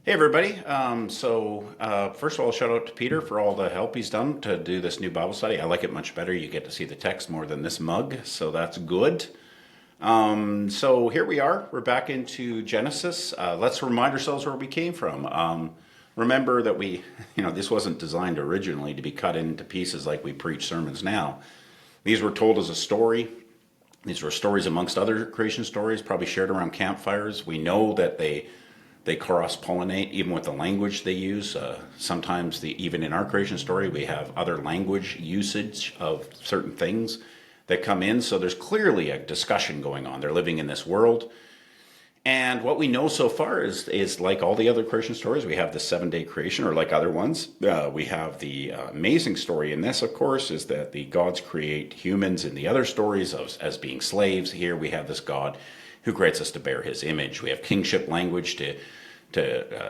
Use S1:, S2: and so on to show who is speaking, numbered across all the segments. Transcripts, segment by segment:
S1: Hey everybody. First of all, shout out to Peter for all the help he's done to do this new Bible study. I like it much better. You get to see the text more than this mug, so that's good. So here we are. We're back into Genesis. Let's remind ourselves where we came from. Remember that this wasn't designed originally to be cut into pieces like we preach sermons now. These were told as a story. These were stories amongst other creation stories, probably shared around campfires. We know that they cross-pollinate even with the language they use. Sometimes even in our creation story, we have other language usage of certain things that come in. So there's clearly a discussion going on. They're living in this world. And what we know so far is like all the other creation stories, we have the 7-day creation, or like other ones. We have the amazing story in this, of course, is that the gods create humans in the other stories as being slaves. Here we have this God who creates us to bear his image. We have kingship language to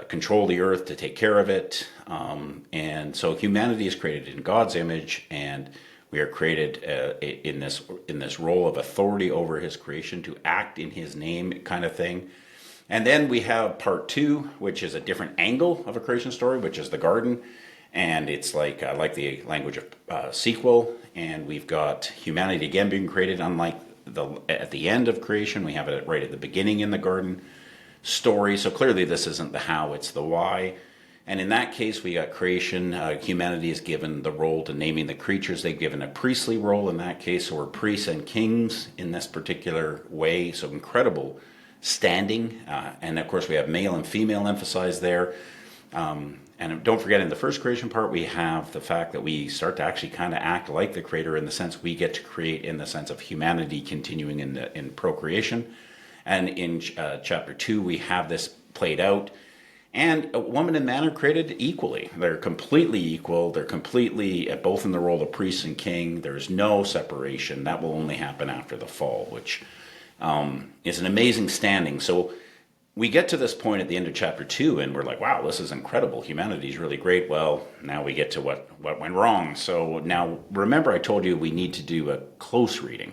S1: control the earth, to take care of it. And so humanity is created in God's image, and we are created in this role of authority over his creation, to act in his name kind of thing. And then we have part 2, which is a different angle of a creation story, which is the garden. And it's like the language of sequel. And we've got humanity again being created, unlike at the end of creation. We have it right at the beginning in the garden story. So clearly this isn't the how, it's the why. And in that case, we got creation. Humanity is given the role to naming the creatures. They've given a priestly role in that case. So we're priests and kings in this particular way. So incredible standing. And of course, we have male and female emphasized there. And don't forget, in the first creation part, we have the fact that we start to actually kind of act like the creator, in the sense we get to create in the sense of humanity continuing in procreation. And in chapter 2, we have this played out. And a woman and man are created equally. They're completely equal. They're completely both in the role of priest and king. There's no separation. That will only happen after the fall, which is an amazing standing. So we get to this point at the end of chapter 2, and we're like, wow, this is incredible. Humanity is really great. Well, now we get to what went wrong. So now, remember I told you we need to do a close reading.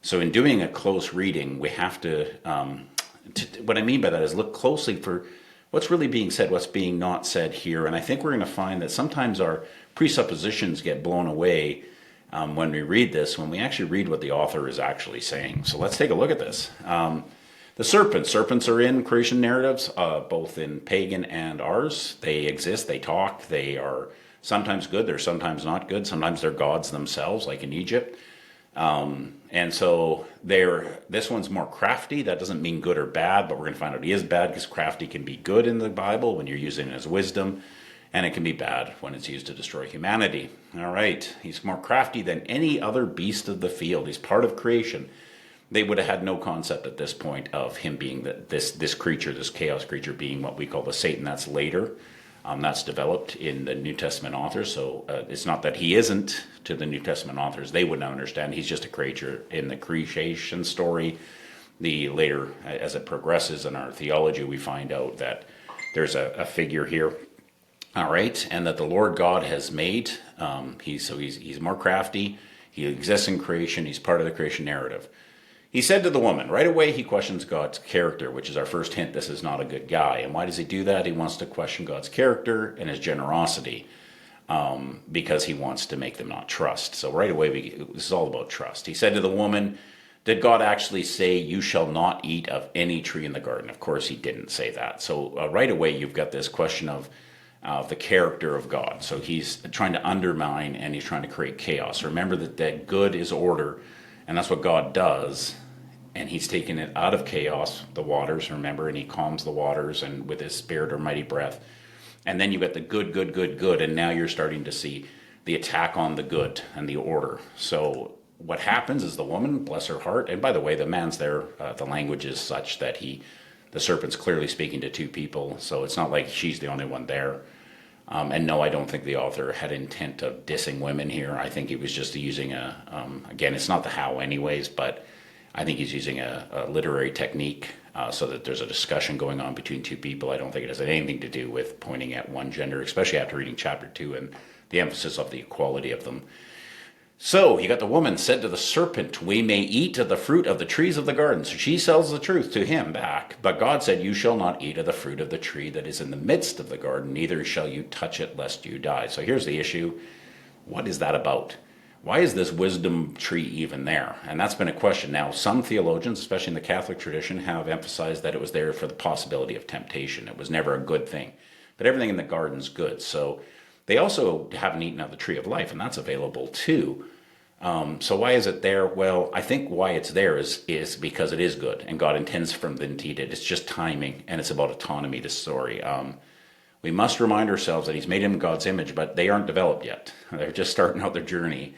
S1: So in doing a close reading, we have to what I mean by that is look closely for what's really being said, what's being not said here. And I think we're going to find that sometimes our presuppositions get blown away when we read this, when we actually read what the author is actually saying. So let's take a look at this. The serpents are in creation narratives, both in pagan and ours. They exist, they talk, they are sometimes good, they're sometimes not good. Sometimes they're gods themselves, like in Egypt. And so this one's more crafty. That doesn't mean good or bad, but we're going to find out he is bad, because crafty can be good in the Bible when you're using it as wisdom, and it can be bad when it's used to destroy humanity. All right, he's more crafty than any other beast of the field. He's part of creation. They would have had no concept at this point of him being this creature, this chaos creature, being what we call the Satan. That's later. That's developed in the New Testament authors. So it's not that he isn't to the New Testament authors. They would not understand. He's just a creature in the creation story. Later, as it progresses in our theology, we find out that there's a figure here. All right. And that the Lord God has made. He's more crafty. He exists in creation. He's part of the creation narrative. He said to the woman, right away he questions God's character, which is our first hint this is not a good guy. And why does he do that? He wants to question God's character and his generosity, because he wants to make them not trust. So right away, this is all about trust. He said to the woman, did God actually say, you shall not eat of any tree in the garden? Of course, he didn't say that. So right away, you've got this question of the character of God. So he's trying to undermine, and he's trying to create chaos. Remember that good is order, and that's what God does. And he's taken it out of chaos, the waters, remember, and he calms the waters and with his spirit or mighty breath. And then you get the good, and now you're starting to see the attack on the good and the order. So what happens is the woman, bless her heart, and by the way, the man's there, the language is such that the serpent's clearly speaking to two people, so it's not like she's the only one there. And no, I don't think the author had intent of dissing women here. I think he was just using again, it's not the how anyways, but I think he's using a literary technique so that there's a discussion going on between two people. I don't think it has anything to do with pointing at one gender, especially after reading chapter 2 and the emphasis of the equality of them. So you got the woman said to the serpent, we may eat of the fruit of the trees of the garden. So she sells the truth to him back. But God said, you shall not eat of the fruit of the tree that is in the midst of the garden, neither shall you touch it, lest you die. So here's the issue. What is that about? Why is this wisdom tree even there? And that's been a question. Now, some theologians, especially in the Catholic tradition, have emphasized that it was there for the possibility of temptation. It was never a good thing. But everything in the garden's good. So they also haven't eaten of the tree of life, and that's available too. So why is it there? Well, I think why it's there is because it is good, and God intends for them to eat it. It's just timing, and it's about autonomy, this story. We must remind ourselves that he's made them in God's image, but they aren't developed yet. They're just starting out their journey.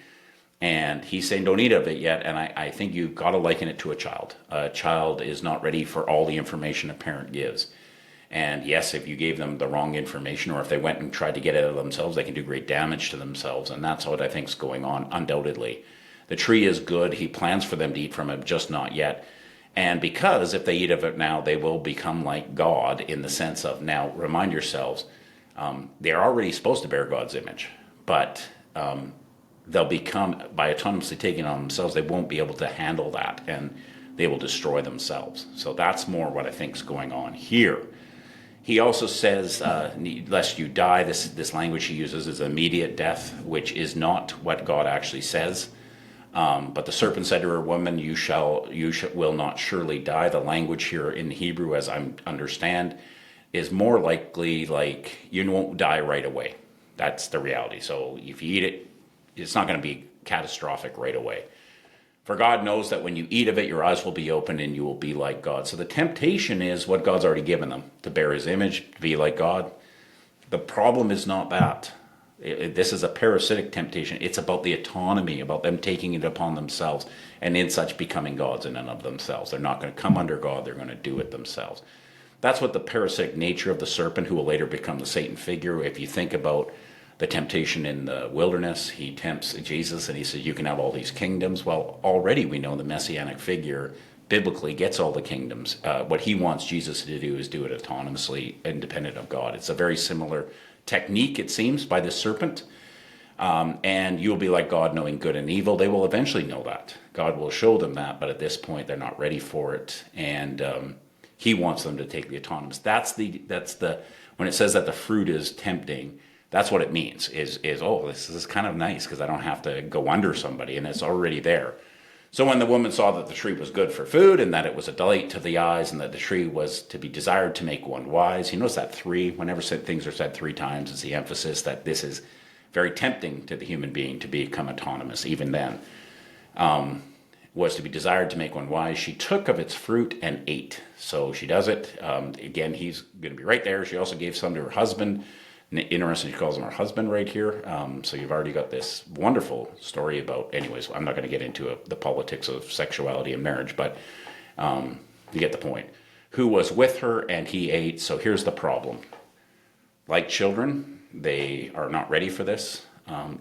S1: And he's saying, don't eat of it yet. And I think you've got to liken it to a child. A child is not ready for all the information a parent gives. And yes, if you gave them the wrong information, or if they went and tried to get it out of themselves, they can do great damage to themselves. And that's what I think is going on, undoubtedly. The tree is good. He plans for them to eat from it, just not yet. And because if they eat of it now, they will become like God, in the sense of, now remind yourselves, they're already supposed to bear God's image, but they'll become, by autonomously taking it on themselves, they won't be able to handle that, and they will destroy themselves. So that's more what I think is going on here. He also says, lest you die. This language he uses is immediate death, which is not what God actually says. But the serpent said to her, woman, you will not surely die. The language here in Hebrew, as I understand, is more likely like you won't die right away. That's the reality. So if you eat it, it's not going to be catastrophic right away. For God knows that when you eat of it, your eyes will be opened and you will be like God. So the temptation is what God's already given them, to bear his image, to be like God. The problem is not that. This is a parasitic temptation. It's about the autonomy, about them taking it upon themselves, and in such becoming gods in and of themselves. They're not going to come under God. They're going to do it themselves. That's what the parasitic nature of the serpent, who will later become the Satan figure. If you think about the temptation in the wilderness, he tempts Jesus and he says, you can have all these kingdoms. Well, already we know the messianic figure biblically gets all the kingdoms. What he wants Jesus to do is do it autonomously, independent of God. It's a very similar technique, it seems, by the serpent. And you will be like God, knowing good and evil. They will eventually know that. God will show them that, but at this point they're not ready for it. And he wants them to take the autonomous. That's the when it says that the fruit is tempting, that's what it means, is oh, this is kind of nice because I don't have to go under somebody, and it's already there. So when the woman saw that the tree was good for food, and that it was a delight to the eyes, and that the tree was to be desired to make one wise. You notice that three, whenever things are said three times, is the emphasis that this is very tempting to the human being to become autonomous, even then. Was to be desired to make one wise. She took of its fruit and ate. So she does it. Again, he's going to be right there. She also gave some to her husband. Interesting, she calls him her husband right here. So you've already got this wonderful story about, anyways, I'm not going to get into the politics of sexuality and marriage, but you get the point. Who was with her, and he ate. So here's the problem. Like children, they are not ready for this,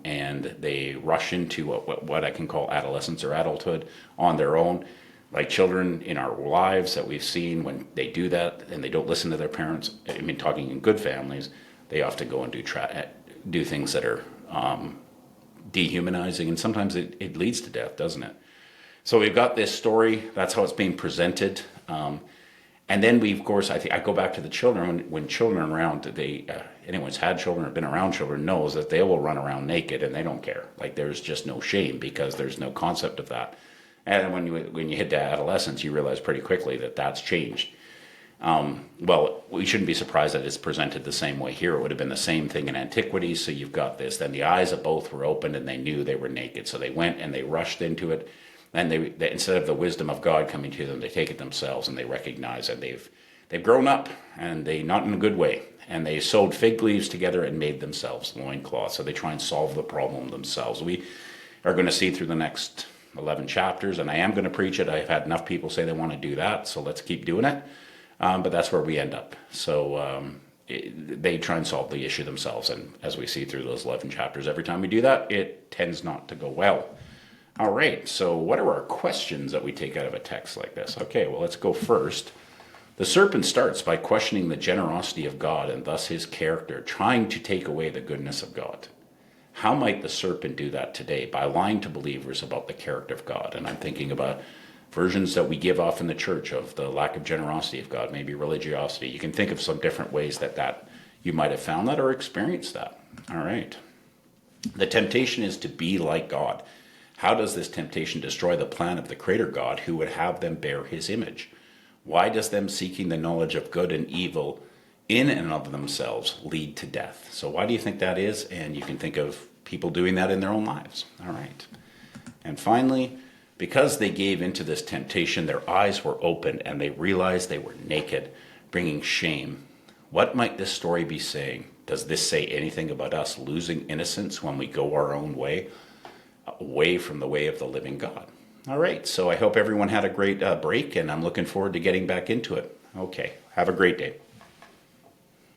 S1: and they rush into what I can call adolescence or adulthood on their own. Like children in our lives that we've seen, when they do that and they don't listen to their parents, I mean, talking in good families, they often go and do things that are dehumanizing, and sometimes it leads to death, doesn't it? So we've got this story. That's how it's being presented. And then we, of course, I go back to the children. When children are around, anyone who's had children or been around children knows that they will run around naked and they don't care. Like, there's just no shame because there's no concept of that. And when you hit to adolescence, you realize pretty quickly that that's changed. Well, we shouldn't be surprised that it's presented the same way here. It would have been the same thing in antiquity. So you've got this. Then the eyes of both were opened and they knew they were naked. So they went and they rushed into it. And they instead of the wisdom of God coming to them, they take it themselves and they recognize that they've grown up, and they not in a good way. And they sewed fig leaves together and made themselves loincloths. So they try and solve the problem themselves. We are going to see through the next 11 chapters, and I am going to preach it. I've had enough people say they want to do that, so let's keep doing it. But that's where we end up. So they try and solve the issue themselves. And as we see through those 11 chapters, every time we do that, it tends not to go well. All right, so what are our questions that we take out of a text like this? Okay, well, let's go first. The serpent starts by questioning the generosity of God and thus his character, trying to take away the goodness of God. How might the serpent do that today by lying to believers about the character of God? And I'm thinking about versions that we give off in the church of the lack of generosity of God, maybe religiosity. You can think of some different ways that you might have found that or experienced that. All right. The temptation is to be like God. How does this temptation destroy the plan of the Creator God who would have them bear his image? Why does them seeking the knowledge of good and evil in and of themselves lead to death? So why do you think that is? And you can think of people doing that in their own lives. All right. And finally, because they gave into this temptation, their eyes were opened and they realized they were naked, bringing shame. What might this story be saying? Does this say anything about us losing innocence when we go our own way, away from the way of the living God? All right, so I hope everyone had a great break, and I'm looking forward to getting back into it. Okay, have a great day.